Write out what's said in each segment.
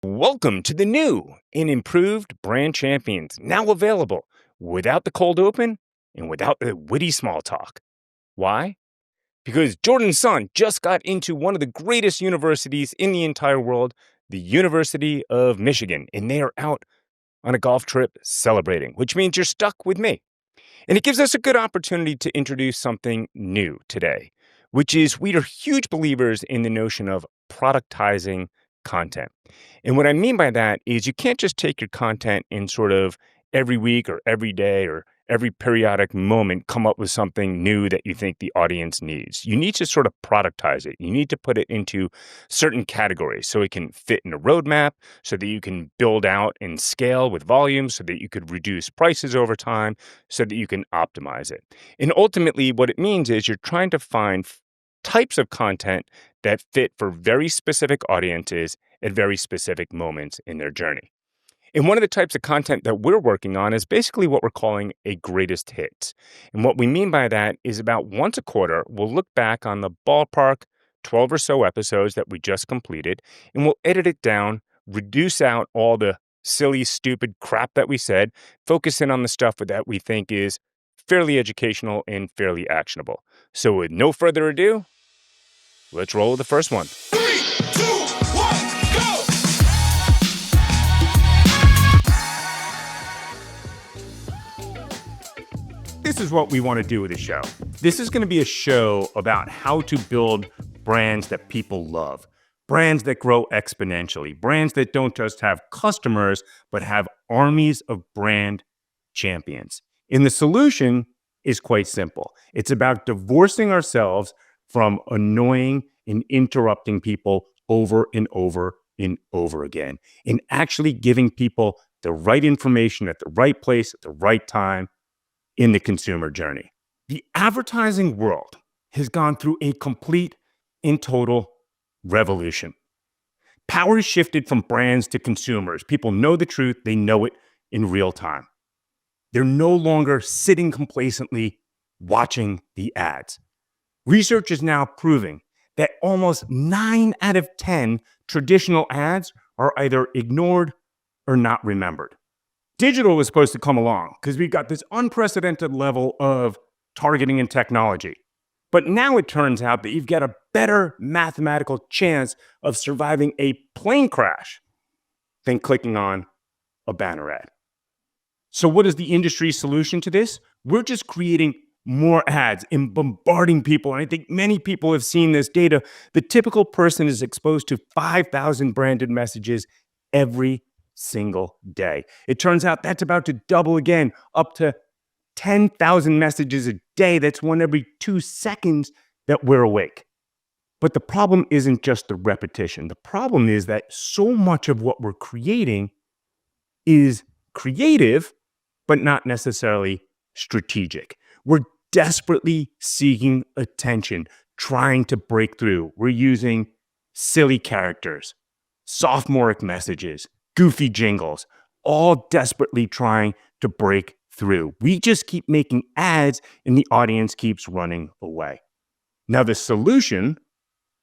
Welcome to the new and improved Brand Champions, now available without the cold open and without the witty small talk. Why? Because Jordan's son just got into one of the greatest universities in the entire world, the University of Michigan, and they are out on a golf trip celebrating, which means you're stuck with me. And it gives us a good opportunity to introduce something new today, which is we are huge believers in the notion of productizing content. And what I mean by that is you can't just take your content and sort of every week or every day or every periodic moment come up with something new that you think the audience needs. You need to sort of productize it. You need to put it into certain categories so it can fit in a roadmap, so that you can build out and scale with volume, so that you could reduce prices over time, so that you can optimize it. And ultimately, what it means is you're trying to find types of content that fit for very specific audiences at very specific moments in their journey. And one of the types of content that we're working on is basically what we're calling a greatest hits. And what we mean by that is about once a quarter, we'll look back on the ballpark 12 or so episodes that we just completed, and we'll edit it down, reduce out all the silly, stupid crap that we said, focus in on the stuff that we think is fairly educational and fairly actionable. So with no further ado, let's roll with the first one. 3, 2, 1, go! This is what we want to do with the show. This is going to be a show about how to build brands that people love, brands that grow exponentially, brands that don't just have customers, but have armies of brand champions. And the solution is quite simple. It's about divorcing ourselves from annoying and interrupting people over and over and over again, and actually giving people the right information at the right place at the right time in the consumer journey. The advertising world has gone through a complete and total revolution. Power has shifted from brands to consumers. People know the truth, they know it in real time. They're no longer sitting complacently watching the ads. Research is now proving that almost 9 out of 10 traditional ads are either ignored or not remembered. Digital was supposed to come along because we've got this unprecedented level of targeting and technology. But now it turns out that you've got a better mathematical chance of surviving a plane crash than clicking on a banner ad. So what is the industry solution to this? We're just creating more ads and bombarding people. And I think many people have seen this data. The typical person is exposed to 5,000 branded messages every single day. It turns out that's about to double again, up to 10,000 messages a day. That's one every 2 seconds that we're awake. But the problem isn't just the repetition. The problem is that so much of what we're creating is creative, but not necessarily strategic. We're desperately seeking attention, trying to break through. We're using silly characters, sophomoric messages, goofy jingles, all desperately trying to break through. We just keep making ads and the audience keeps running away. Now, the solution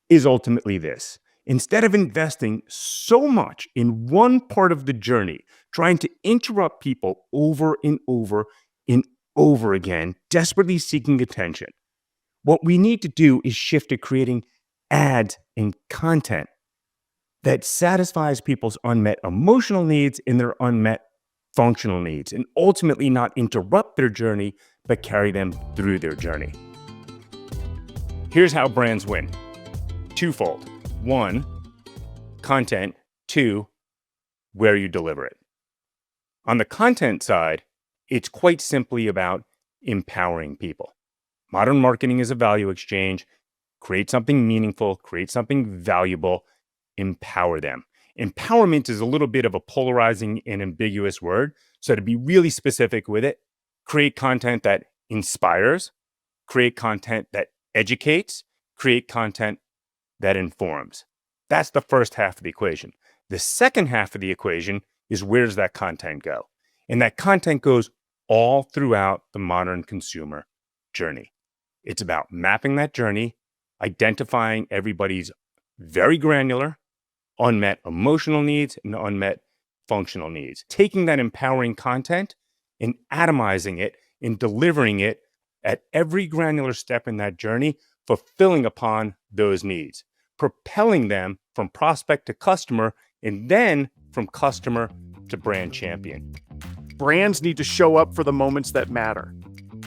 is ultimately this. Instead of investing so much in one part of the journey, trying to interrupt people over and over and over again, desperately seeking attention, what we need to do is shift to creating ads and content that satisfies people's unmet emotional needs and their unmet functional needs, and ultimately not interrupt their journey, but carry them through their journey. Here's how brands win. Twofold. 1, content. 2, where you deliver it. On the content side, it's quite simply about empowering people. Modern marketing is a value exchange. Create something meaningful, create something valuable, empower them. Empowerment is a little bit of a polarizing and ambiguous word. So to be really specific with it, create content that inspires, create content that educates, create content that informs. That's the first half of the equation. The second half of the equation is where does that content go? And that content goes all throughout the modern consumer journey. It's about mapping that journey, identifying everybody's very granular, unmet emotional needs and unmet functional needs. Taking that empowering content and atomizing it and delivering it at every granular step in that journey, fulfilling upon those needs, propelling them from prospect to customer, and then from customer to brand champion. Brands need to show up for the moments that matter.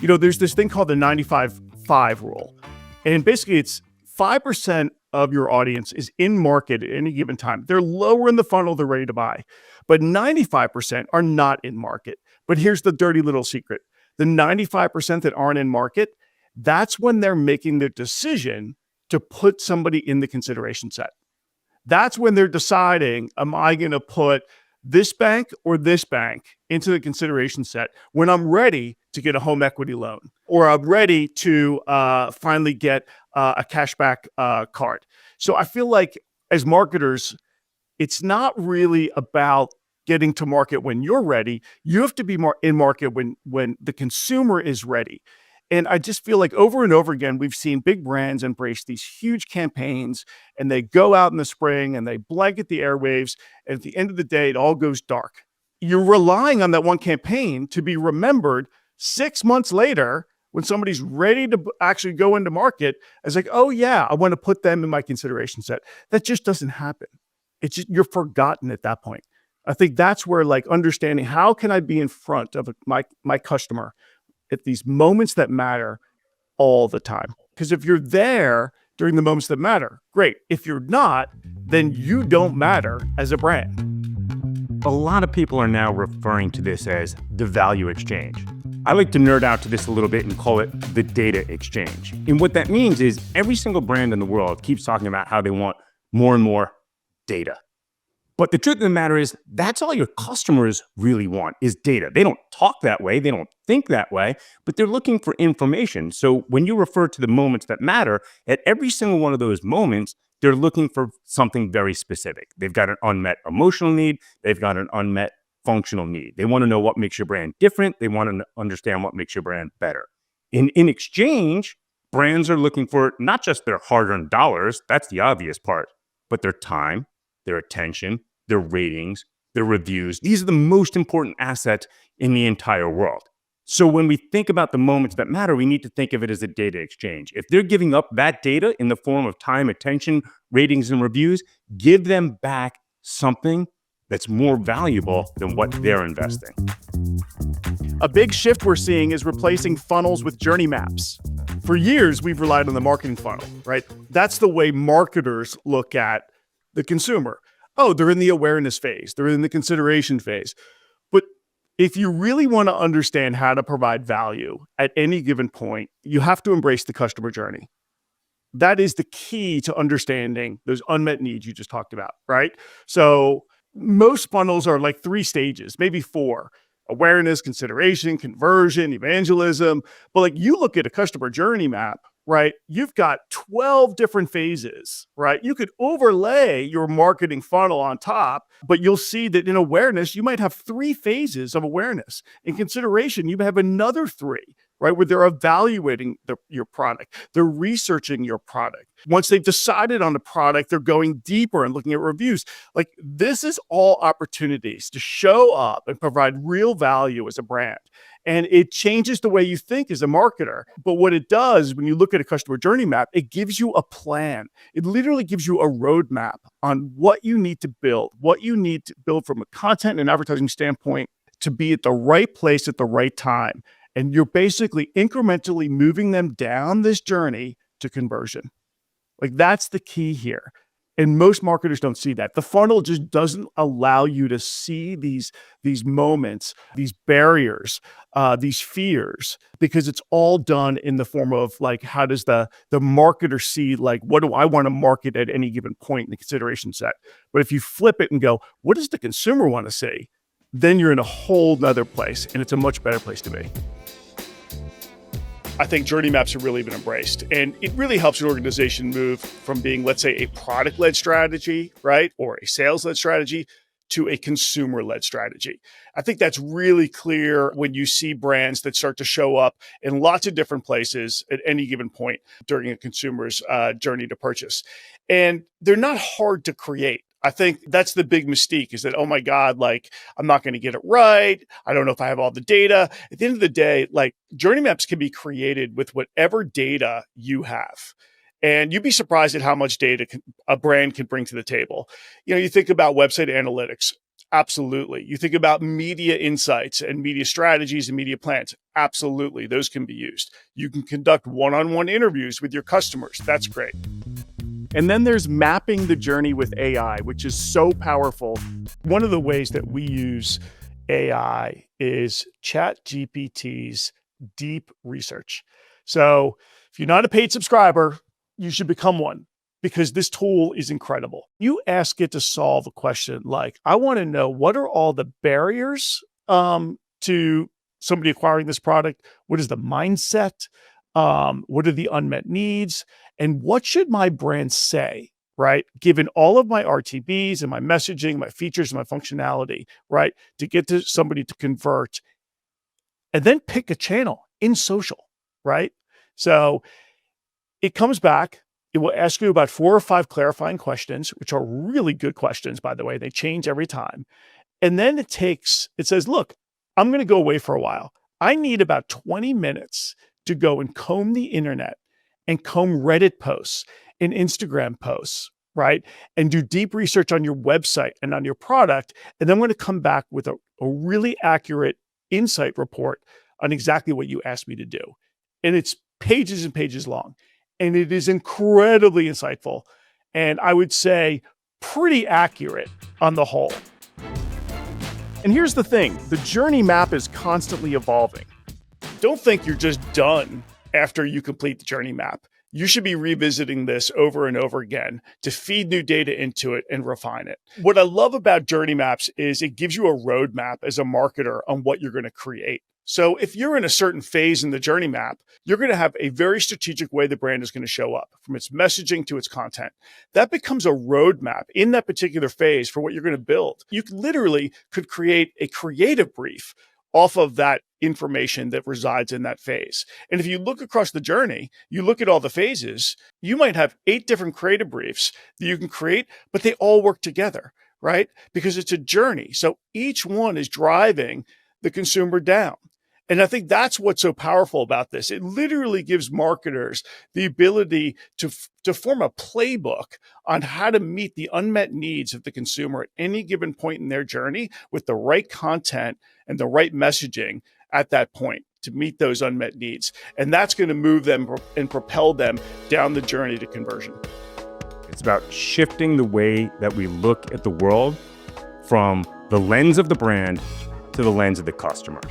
There's this thing called the 95-5 rule. And basically it's 5% of your audience is in market at any given time. They're lower in the funnel, they're ready to buy. But 95% are not in market. But here's the dirty little secret. The 95% that aren't in market, that's when they're making their decision to put somebody in the consideration set. That's when they're deciding, am I going to put this bank or this bank into the consideration set when I'm ready to get a home equity loan, or I'm ready to finally get a cashback card. So I feel like as marketers, it's not really about getting to market when you're ready. You have to be more in market when the consumer is ready. And I just feel like over and over again, we've seen big brands embrace these huge campaigns, and they go out in the spring and they blanket the airwaves. And at the end of the day, it all goes dark. You're relying on that one campaign to be remembered 6 months later when somebody's ready to actually go into market as like, oh yeah, I want to put them in my consideration set. That just doesn't happen. It's just, you're forgotten at that point. I think that's where like understanding how can I be in front of my customer at these moments that matter all the time. Because if you're there during the moments that matter, great. If you're not, then you don't matter as a brand. A lot of people are now referring to this as the value exchange. I like to nerd out to this a little bit and call it the data exchange. And what that means is every single brand in the world keeps talking about how they want more and more data. But the truth of the matter is that's all your customers really want is data. They don't talk that way. They don't think that way, but they're looking for information. So when you refer to the moments that matter, at every single one of those moments, they're looking for something very specific. They've got an unmet emotional need. They've got an unmet functional need. They want to know what makes your brand different. They want to understand what makes your brand better. In exchange, brands are looking for not just their hard-earned dollars, that's the obvious part, but their time, their attention, their ratings, their reviews. These are the most important assets in the entire world. So when we think about the moments that matter, we need to think of it as a data exchange. If they're giving up that data in the form of time, attention, ratings, and reviews, give them back something that's more valuable than what they're investing. A big shift we're seeing is replacing funnels with journey maps. For years, we've relied on the marketing funnel, right? That's the way marketers look at the consumer. Oh, they're in the awareness phase. They're in the consideration phase. But if you really want to understand how to provide value at any given point, you have to embrace the customer journey. That is the key to understanding those unmet needs you just talked about, right? So most funnels are like 3 stages, maybe 4. Awareness, consideration, conversion, evangelism. But like you look at a customer journey map, right? You've got 12 different phases, right? You could overlay your marketing funnel on top, but you'll see that in awareness, you might have 3 phases of awareness. In consideration, you have another 3, right? Where they're evaluating your product. They're researching your product. Once they've decided on the product, they're going deeper and looking at reviews. Like this is all opportunities to show up and provide real value as a brand. And it changes the way you think as a marketer. But what it does when you look at a customer journey map, it gives you a plan. It literally gives you a roadmap on what you need to build, what you need to build from a content and advertising standpoint to be at the right place at the right time. And you're basically incrementally moving them down this journey to conversion. Like that's the key here. And most marketers don't see that. The funnel just doesn't allow you to see these moments, these barriers, these fears, because it's all done in the form of like, how does the marketer see, like, what do I want to market at any given point in the consideration set? But if you flip it and go, what does the consumer want to see? Then you're in a whole nother place, and it's a much better place to be. I think journey maps have really been embraced, and it really helps an organization move from being, let's say, a product-led strategy, right? Or a sales-led strategy to a consumer-led strategy. I think that's really clear when you see brands that start to show up in lots of different places at any given point during a consumer's journey to purchase. And they're not hard to create. I think that's the big mystique is that, oh my God, like I'm not going to get it right. I don't know if I have all the data. At the end of the day, like journey maps can be created with whatever data you have. And you'd be surprised at how much data a brand can bring to the table. You think about website analytics. Absolutely. You think about media insights and media strategies and media plans. Absolutely. Those can be used. You can conduct one-on-one interviews with your customers. That's great. And then there's mapping the journey with AI, which is so powerful. One of the ways that we use AI is ChatGPT's deep research. So if you're not a paid subscriber, you should become one because this tool is incredible. You ask it to solve a question like, I want to know what are all the barriers to somebody acquiring this product? What is the mindset? What are the unmet needs? And what should my brand say, right? Given all of my RTBs and my messaging, my features, and my functionality, right? To get to somebody to convert and then pick a channel in social, right? So it comes back. It will ask you about 4 or 5 clarifying questions, which are really good questions, by the way. They change every time. And then it says, look, I'm going to go away for a while. I need about 20 minutes to go and comb the internet and comb Reddit posts and Instagram posts, right? And do deep research on your website and on your product. And then I'm going to come back with a really accurate insight report on exactly what you asked me to do. And it's pages and pages long. And it is incredibly insightful. And I would say pretty accurate on the whole. And here's the thing, the journey map is constantly evolving. Don't think you're just done after you complete the journey map. You should be revisiting this over and over again to feed new data into it and refine it. What I love about journey maps is it gives you a roadmap as a marketer on what you're going to create. So if you're in a certain phase in the journey map, you're going to have a very strategic way the brand is going to show up, from its messaging to its content. That becomes a roadmap in that particular phase for what you're going to build. You literally could create a creative brief off of that information that resides in that phase. And if you look across the journey, you look at all the phases, you might have 8 different creative briefs that you can create, but they all work together, right? Because it's a journey. So each one is driving the consumer down. And I think that's what's so powerful about this. It literally gives marketers the ability to form a playbook on how to meet the unmet needs of the consumer at any given point in their journey with the right content and the right messaging at that point to meet those unmet needs. And that's going to move them and propel them down the journey to conversion. It's about shifting the way that we look at the world from the lens of the brand to the lens of the customer.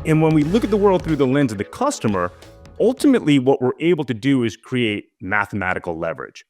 And when we look at the world through the lens of the customer, ultimately what we're able to do is create mathematical leverage.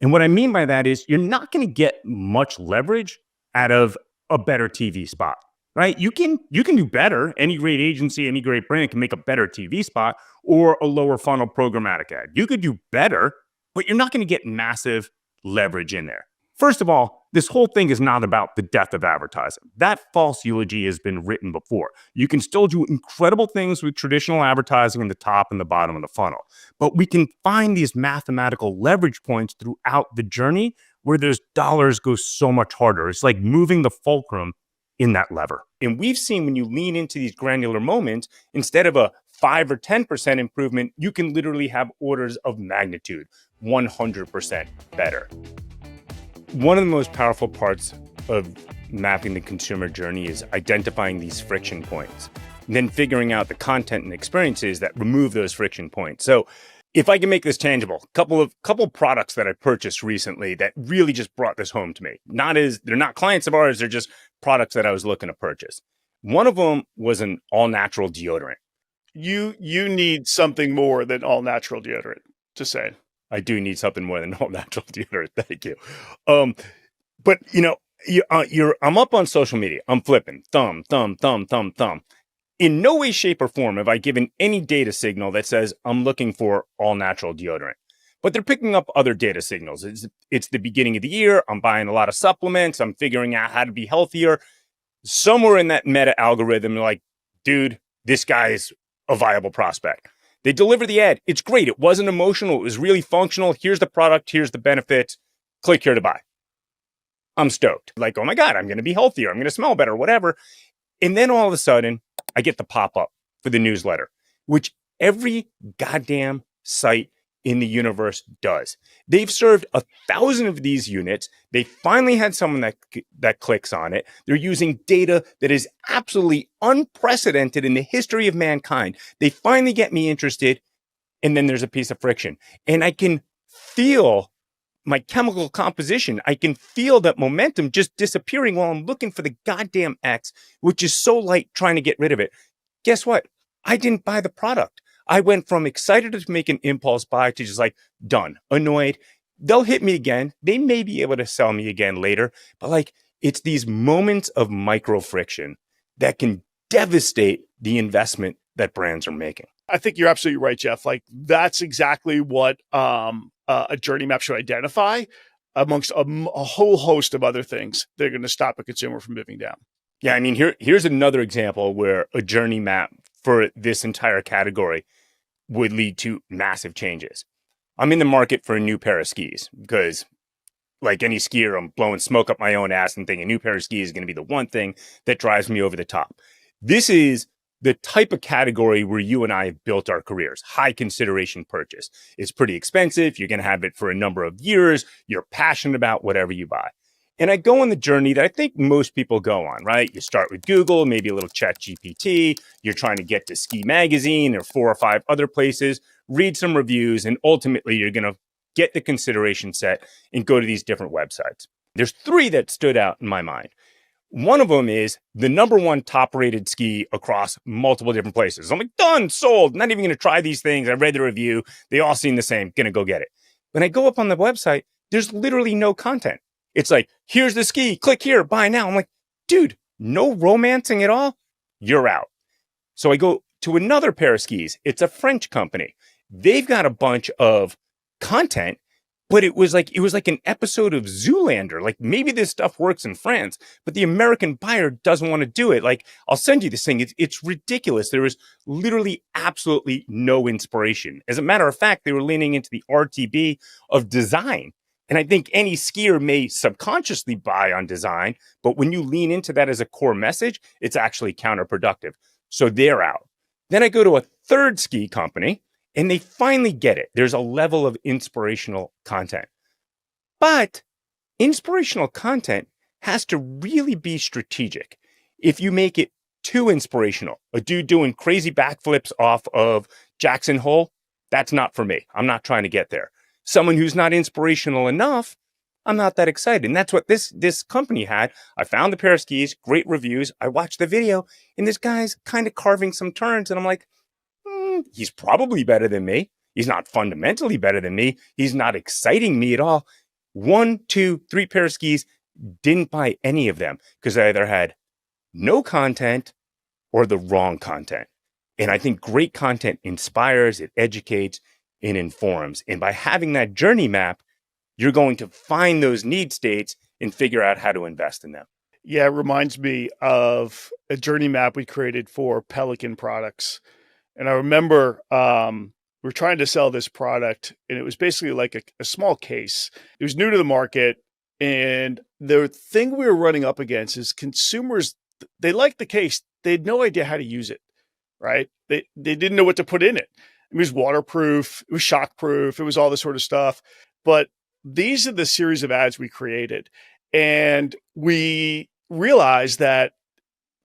And what I mean by that is you're not going to get much leverage out of a better TV spot, right? You can do better. Any great agency, any great brand can make a better TV spot or a lower funnel programmatic ad. You could do better, but you're not going to get massive leverage in there. First of all, this whole thing is not about the death of advertising. That false eulogy has been written before. You can still do incredible things with traditional advertising in the top and the bottom of the funnel. But we can find these mathematical leverage points throughout the journey where those dollars go so much harder. It's like moving the fulcrum in that lever. And we've seen when you lean into these granular moments, instead of a 5 or 10% improvement, you can literally have orders of magnitude, 100% better. One of the most powerful parts of mapping the consumer journey is identifying these friction points, and then figuring out the content and experiences that remove those friction points. So if I can make this tangible, couple products that I purchased recently that really just brought this home to me. They're not clients of ours, they're just products that I was looking to purchase. One of them was an all-natural deodorant. You need something more than all natural deodorant, to say. I do need something more than all natural deodorant. Thank you. But I'm up on social media. I'm flipping thumb. In no way, shape, or form have I given any data signal that says I'm looking for all natural deodorant. But they're picking up other data signals. It's the beginning of the year. I'm buying a lot of supplements. I'm figuring out how to be healthier. Somewhere in that meta algorithm, they're like, dude, this guy is a viable prospect. They deliver the ad. It's great. It wasn't emotional. It was really functional. Here's the product. Here's the benefits. Click here to buy. I'm stoked. Like, oh my God, I'm going to be healthier. I'm going to smell better, whatever. And then all of a sudden, I get the pop up for the newsletter, which every goddamn site in the universe does. They've served 1,000 of these units. They finally had someone that clicks on it. They're using data that is absolutely unprecedented in the history of mankind. They finally get me interested, and then there's a piece of friction. And I can feel my chemical composition. I can feel that momentum just disappearing while I'm looking for the goddamn X, which is so light trying to get rid of it. Guess what? I didn't buy the product. I went from excited to make an impulse buy to just like done, annoyed. They'll hit me again. They may be able to sell me again later, but like it's these moments of micro friction that can devastate the investment that brands are making. I think you're absolutely right, Jeff. Like that's exactly what a journey map should identify amongst a whole host of other things that are going to stop a consumer from moving down. Yeah, I mean, here's another example where a journey map for this entire category would lead to massive changes. I'm in the market for a new pair of skis because, like any skier, I'm blowing smoke up my own ass and thinking a new pair of skis is going to be the one thing that drives me over the top. This is the type of category where you and I have built our careers. High consideration purchase. It's pretty expensive. You're going to have it for a number of years. You're passionate about whatever you buy. And I go on the journey that I think most people go on, right? You start with Google, maybe a little Chat GPT. You're trying to get to Ski Magazine or 4 or 5 other places, read some reviews, and ultimately you're going to get the consideration set and go to these different websites. There's 3 that stood out in my mind. One of them is the number 1 top rated ski across multiple different places. I'm like, done, sold, not even going to try these things. I read the review. They all seem the same. Going to go get it. When I go up on the website, there's literally no content. It's like, here's the ski, click here, buy now. I'm like, dude, no romancing at all. You're out. So I go to another pair of skis. It's a French company. They've got a bunch of content, but it was like an episode of Zoolander. Like maybe this stuff works in France, but the American buyer doesn't want to do it. Like I'll send you this thing. It's ridiculous. There was literally absolutely no inspiration. As a matter of fact, they were leaning into the RTB of design. And I think any skier may subconsciously buy on design, but when you lean into that as a core message, it's actually counterproductive. So they're out. Then I go to a third ski company and they finally get it. There's a level of inspirational content. But inspirational content has to really be strategic. If you make it too inspirational, a dude doing crazy backflips off of Jackson Hole, that's not for me. I'm not trying to get there. Someone who's not inspirational enough, I'm not that excited. And that's what this company had. I found the pair of skis, great reviews. I watched the video, and this guy's kind of carving some turns. And I'm like, he's probably better than me. He's not fundamentally better than me. He's not exciting me at all. 1, 2, 3 pair of skis, didn't buy any of them because I either had no content or the wrong content. And I think great content inspires, it educates, and informs. And by having that journey map, you're going to find those need states and figure out how to invest in them. Yeah, it reminds me of a journey map we created for Pelican products. And I remember we're trying to sell this product, and it was basically like a small case. It was new to the market. And the thing we were running up against is consumers, they liked the case. They had no idea how to use it, right? They didn't know what to put in it. It was waterproof, it was shockproof, it was all this sort of stuff. But these are the series of ads we created. And we realized that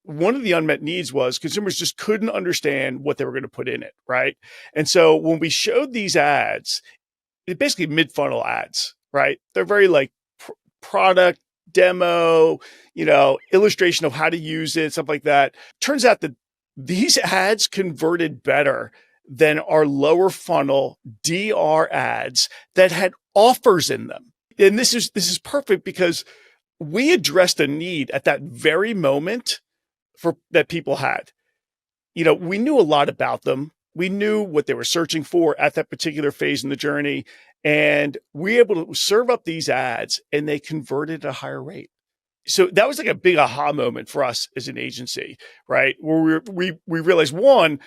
one of the unmet needs was consumers just couldn't understand what they were going to put in it, right? And so when we showed these ads, it's basically mid-funnel ads, right? They're very like product demo, illustration of how to use it, stuff like that. Turns out that these ads converted better than our lower funnel DR ads that had offers in them. And this is perfect because we addressed a need at that very moment that people had. We knew a lot about them. We knew what they were searching for at that particular phase in the journey. And we were able to serve up these ads and they converted at a higher rate. So that was like a big aha moment for us as an agency, right? Where we realized, one,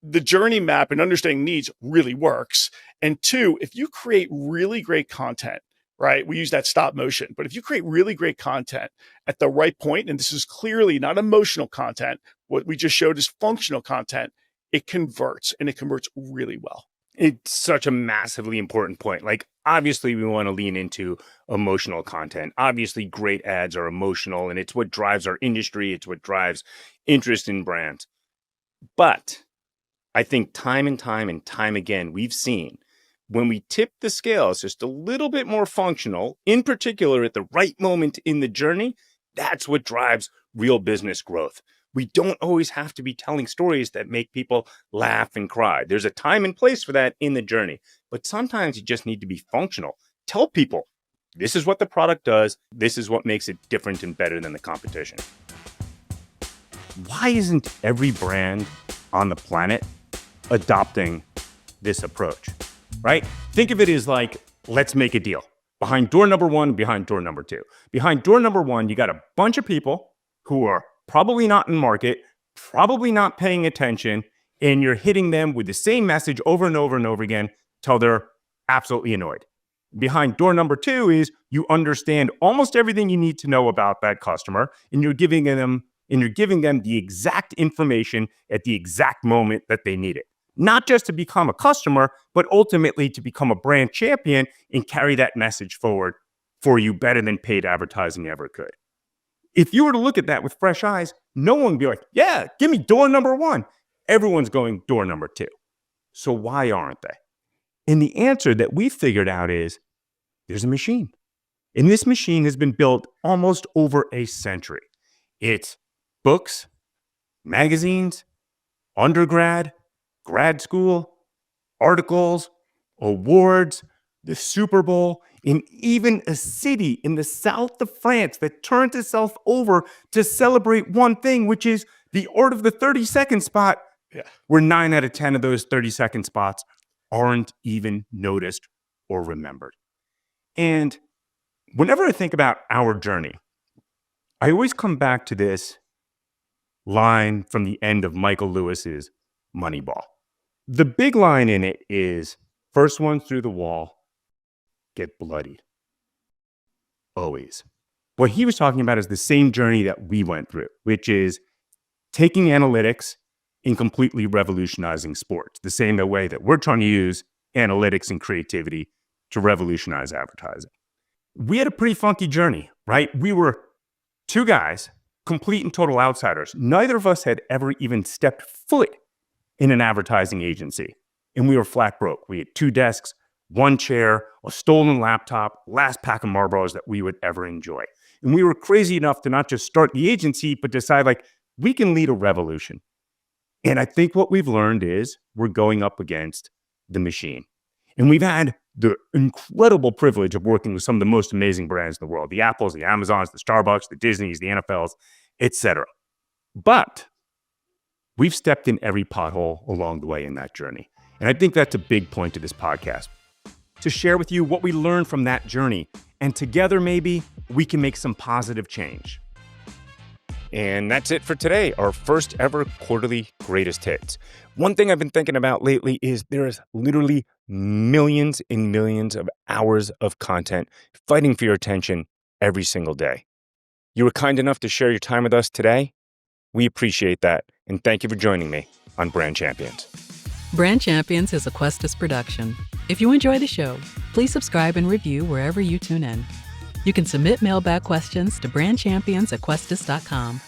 the journey map and understanding needs really works. And 2, if you create really great content, right? We use that stop motion. But if you create really great content at the right point, and this is clearly not emotional content, what we just showed is functional content, it converts, and it converts really well. It's such a massively important point. Like, obviously, we want to lean into emotional content. Obviously, great ads are emotional, and it's what drives our industry. It's what drives interest in brands. But I think time and time again, we've seen when we tip the scales just a little bit more functional, in particular at the right moment in the journey, that's what drives real business growth. We don't always have to be telling stories that make people laugh and cry. There's a time and place for that in the journey, but sometimes you just need to be functional. Tell people, this is what the product does. This is what makes it different and better than the competition. Why isn't every brand on the planet adopting this approach, right? Think of it as like, let's make a deal. Behind door number one, behind door number two. Behind door number one, you got a bunch of people who are probably not in market, probably not paying attention, and you're hitting them with the same message over and over and over again till they're absolutely annoyed. Behind door number two is you understand almost everything you need to know about that customer, and you're giving them the exact information at the exact moment that they need it. Not just to become a customer, but ultimately to become a brand champion and carry that message forward for you better than paid advertising ever could. If you were to look at that with fresh eyes, no one would be like, yeah, give me door number one. Everyone's going door number two. So why aren't they? And the answer that we figured out is there's a machine. And this machine has been built almost over a century. It's books, magazines, undergrad, grad school, articles, awards, the Super Bowl, and even a city in the south of France that turned itself over to celebrate one thing, which is the art of the 30-second spot, where 9 out of 10 of those 30-second spots aren't even noticed or remembered. And whenever I think about our journey, I always come back to this line from the end of Michael Lewis's Moneyball. The big line in it is, first one through the wall, get bloodied. Always. What he was talking about is the same journey that we went through, which is taking analytics and completely revolutionizing sports, the same way that we're trying to use analytics and creativity to revolutionize advertising. We had a pretty funky journey, right? We were two guys, complete and total outsiders. Neither of us had ever even stepped foot in an advertising agency, and we were flat broke. We had 2 desks, 1 chair, a stolen laptop, last pack of Marlboros that we would ever enjoy. And we were crazy enough to not just start the agency, but decide like, we can lead a revolution. And I think what we've learned is we're going up against the machine. And we've had the incredible privilege of working with some of the most amazing brands in the world, the Apples, the Amazons, the Starbucks, the Disneys, the NFLs, etc. But we've stepped in every pothole along the way in that journey. And I think that's a big point to this podcast, to share with you what we learned from that journey. And together, maybe we can make some positive change. And that's it for today, our first ever quarterly greatest hits. One thing I've been thinking about lately is there is literally millions and millions of hours of content fighting for your attention every single day. You were kind enough to share your time with us today. We appreciate that. And thank you for joining me on Brand Champions. Brand Champions is a Questus production. If you enjoy the show, please subscribe and review wherever you tune in. You can submit mailbag questions to brandchampions@questus.com.